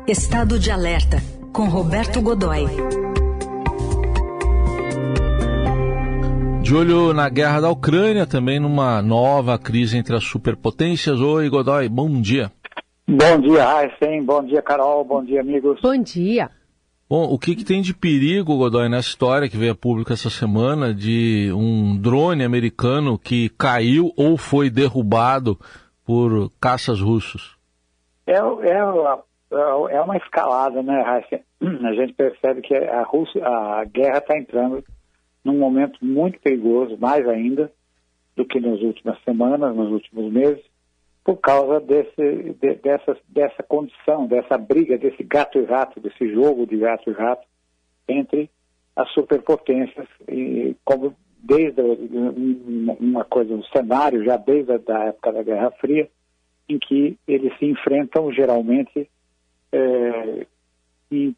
Estado de Alerta, com Roberto Godoy. De olho na guerra da Ucrânia, também numa nova crise entre as superpotências. Oi, Godoy, bom dia. Bom dia, Raíssen. Bom dia, Carol. Bom dia, amigos. Bom dia. Bom, o que tem de perigo, Godoy, nessa história que veio a público essa semana de um drone americano que caiu ou foi derrubado por caças russos? É uma escalada, né, Raíssen? A gente percebe que a guerra está entrando num momento muito perigoso, mais ainda do que nas últimas semanas, nos últimos meses, por causa dessa condição, dessa briga, desse gato e rato, desse jogo de gato e rato entre as superpotências, e como desde um cenário já desde a época da Guerra Fria, em que eles se enfrentam geralmente em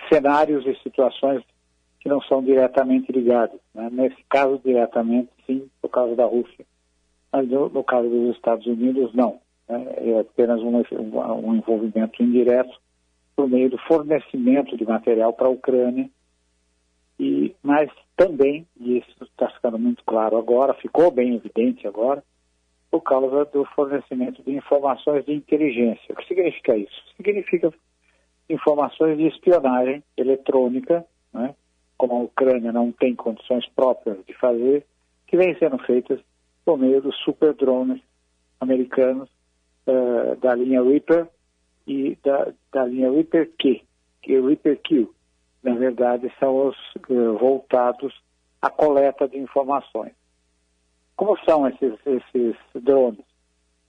cenários e situações que não são diretamente ligados, né? Nesse caso, diretamente, sim, por causa da Rússia. Mas no caso dos Estados Unidos, não. Né? É apenas um envolvimento indireto por meio do fornecimento de material para a Ucrânia. Mas também, e isso está ficando muito claro agora, ficou bem evidente agora, por causa do fornecimento de informações de inteligência. O que significa isso? Significa informações de espionagem eletrônica, né? Como a Ucrânia não tem condições próprias de fazer, que vêm sendo feitas por meio dos super drones americanos da linha Reaper e da linha Reaper Q, Reaper Q. Na verdade, são os voltados à coleta de informações. Como são esses drones?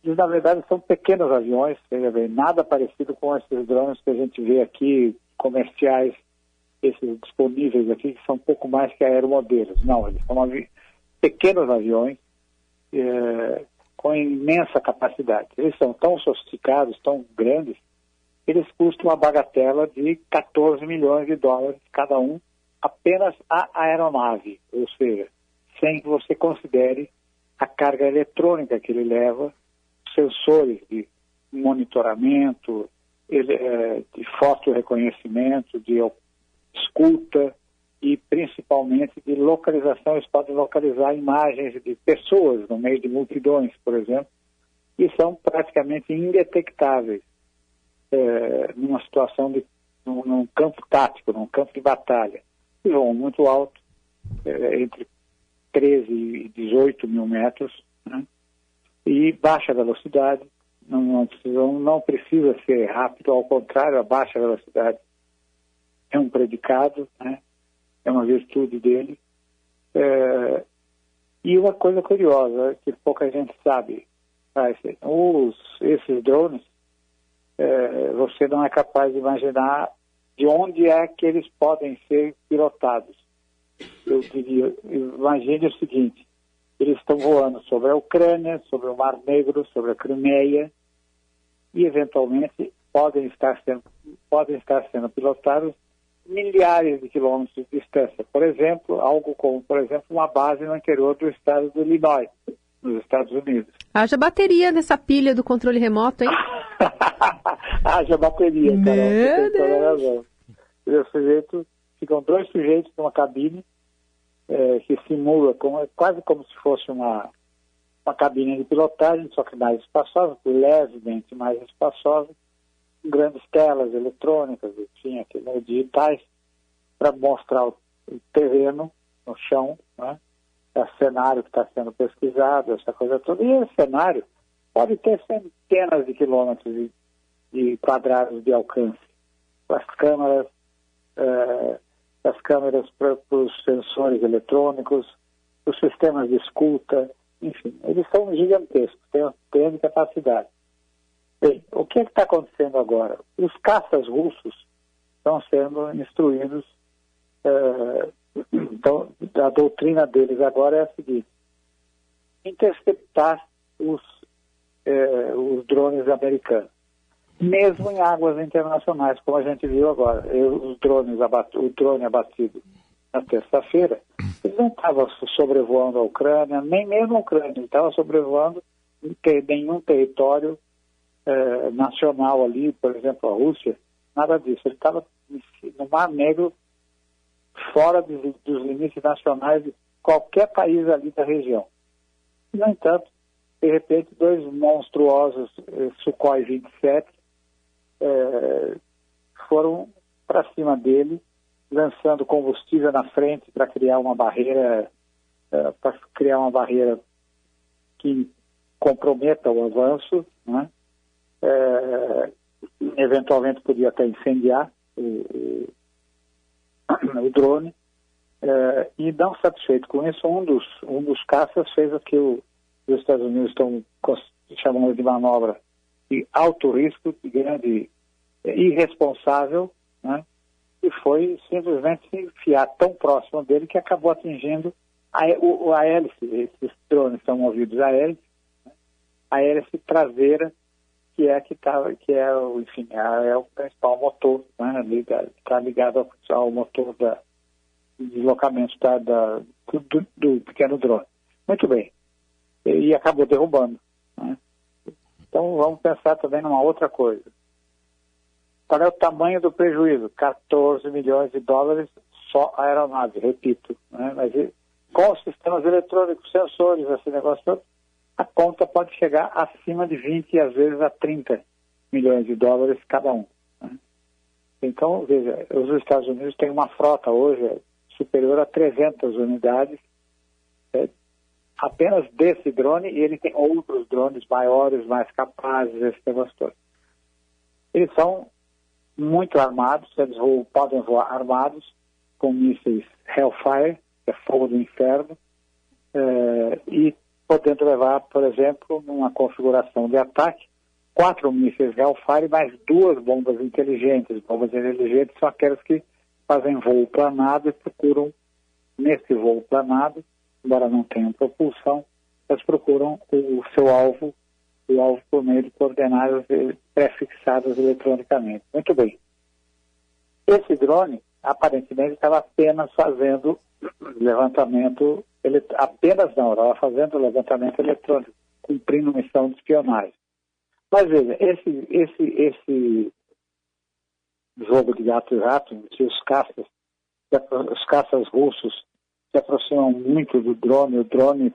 Eles, na verdade, são pequenos aviões, veja bem, nada parecido com esses drones que a gente vê aqui, comerciais, esses disponíveis aqui, que são um pouco mais que aeromodelos. Não, eles são pequenos aviões com imensa capacidade. Eles são tão sofisticados, tão grandes, eles custam uma bagatela de 14 milhões de dólares cada um, apenas a aeronave, ou seja, sem que você considere a carga eletrônica que ele leva, sensores de monitoramento, de fotorreconhecimento, de escuta e principalmente de localização. Eles podem localizar imagens de pessoas no meio de multidões, por exemplo, e são praticamente indetectáveis numa situação num campo tático, num campo de batalha. E vão muito alto, entre 13 e 18 mil metros, né? E baixa velocidade, não precisa ser rápido, ao contrário, a baixa velocidade é um predicado, né? É uma virtude dele. E uma coisa curiosa, que pouca gente sabe, esses drones, você não é capaz de imaginar de onde é que eles podem ser pilotados. Eu diria, imagine o seguinte: eles estão voando sobre a Ucrânia, sobre o Mar Negro, sobre a Crimeia, e eventualmente podem estar sendo pilotados milhares de quilômetros de distância. Por exemplo, algo como, uma base no interior do estado do Illinois, nos Estados Unidos. Haja bateria nessa pilha do controle remoto, hein? Haja bateria, Carol. Você tem toda a razão. Ficam dois sujeitos numa cabine que simula quase como se fosse uma cabine de pilotagem, só que mais espaçosa, levemente mais espaçosa, com grandes telas eletrônicas, enfim, digitais, para mostrar o terreno no chão, né? O cenário que está sendo pesquisado, essa coisa toda. E esse cenário pode ter centenas de quilômetros de quadrados de alcance. As câmeras para os sensores eletrônicos, os sistemas de escuta, enfim, eles são gigantescos, têm grande capacidade. Bem, o que está acontecendo agora? Os caças russos estão sendo instruídos, então, a doutrina deles agora é a seguinte: interceptar os drones americanos, mesmo em águas internacionais, como a gente viu agora. O drone abatido na terça-feira, ele não estava sobrevoando a Ucrânia, nem mesmo a Ucrânia, ele estava sobrevoando nenhum território nacional ali, por exemplo, a Rússia, nada disso. Ele estava no Mar Negro, fora dos limites nacionais de qualquer país ali da região. No entanto, de repente, dois monstruosos Sukhoi 27 foram para cima dele, lançando combustível na frente para criar uma barreira, que comprometa o avanço, né? Eventualmente podia até incendiar o drone, e não satisfeito com isso, um dos caças fez o que os Estados Unidos estão chamando de manobra de alto risco, de grande irresponsável, né? E foi simplesmente se enfiar tão próximo dele que acabou atingindo a hélice. Esses drones são movidos a hélice, né? A hélice traseira, que é o principal motor, né? Está ligado ao motor de deslocamento do pequeno drone. Muito bem. E acabou derrubando, né? Então vamos pensar também numa outra coisa. Qual é o tamanho do prejuízo? 14 milhões de dólares só a aeronave, repito, né? Mas com os sistemas eletrônicos, sensores, esse negócio todo, a conta pode chegar acima de 20 e às vezes a 30 milhões de dólares cada um, né? Então, veja, os Estados Unidos têm uma frota hoje superior a 300 unidades, apenas desse drone, e ele tem outros drones maiores, mais capazes, esse negócio todo. Eles são muito armados, eles podem voar armados com mísseis Hellfire, que é fogo do inferno, e podendo levar, por exemplo, numa configuração de ataque, 4 mísseis Hellfire mais 2 bombas inteligentes. Bombas inteligentes são aquelas que fazem voo planado e procuram, nesse voo planado, embora não tenham propulsão, elas procuram o seu alvo, o alvo por meio de coordenadas pré-fixadas eletronicamente. Muito bem. Esse drone, aparentemente, estava apenas fazendo levantamento, estava fazendo levantamento eletrônico, cumprindo missão de espionagem. Mas veja, esse jogo de gato e rato, em que os caças russos se aproximam muito do drone, o drone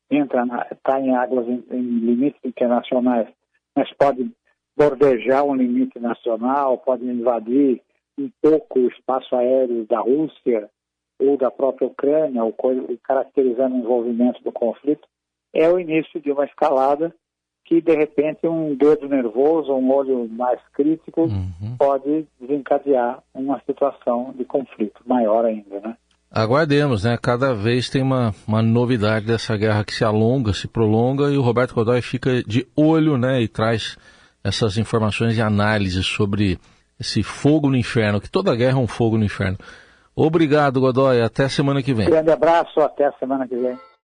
está em águas em limites internacionais, mas pode bordejar um limite nacional, pode invadir um pouco o espaço aéreo da Rússia ou da própria Ucrânia, caracterizando o envolvimento do conflito. É o início de uma escalada que, de repente, um dedo nervoso, um olho mais crítico, pode desencadear uma situação de conflito maior ainda, né? Aguardemos, né? Cada vez tem uma novidade dessa guerra que se alonga, se prolonga, e o Roberto Godoy fica de olho, né? E traz essas informações e análises sobre esse fogo no inferno, que toda guerra é um fogo no inferno. Obrigado, Godoy. Até semana que vem. Grande abraço, até a semana que vem.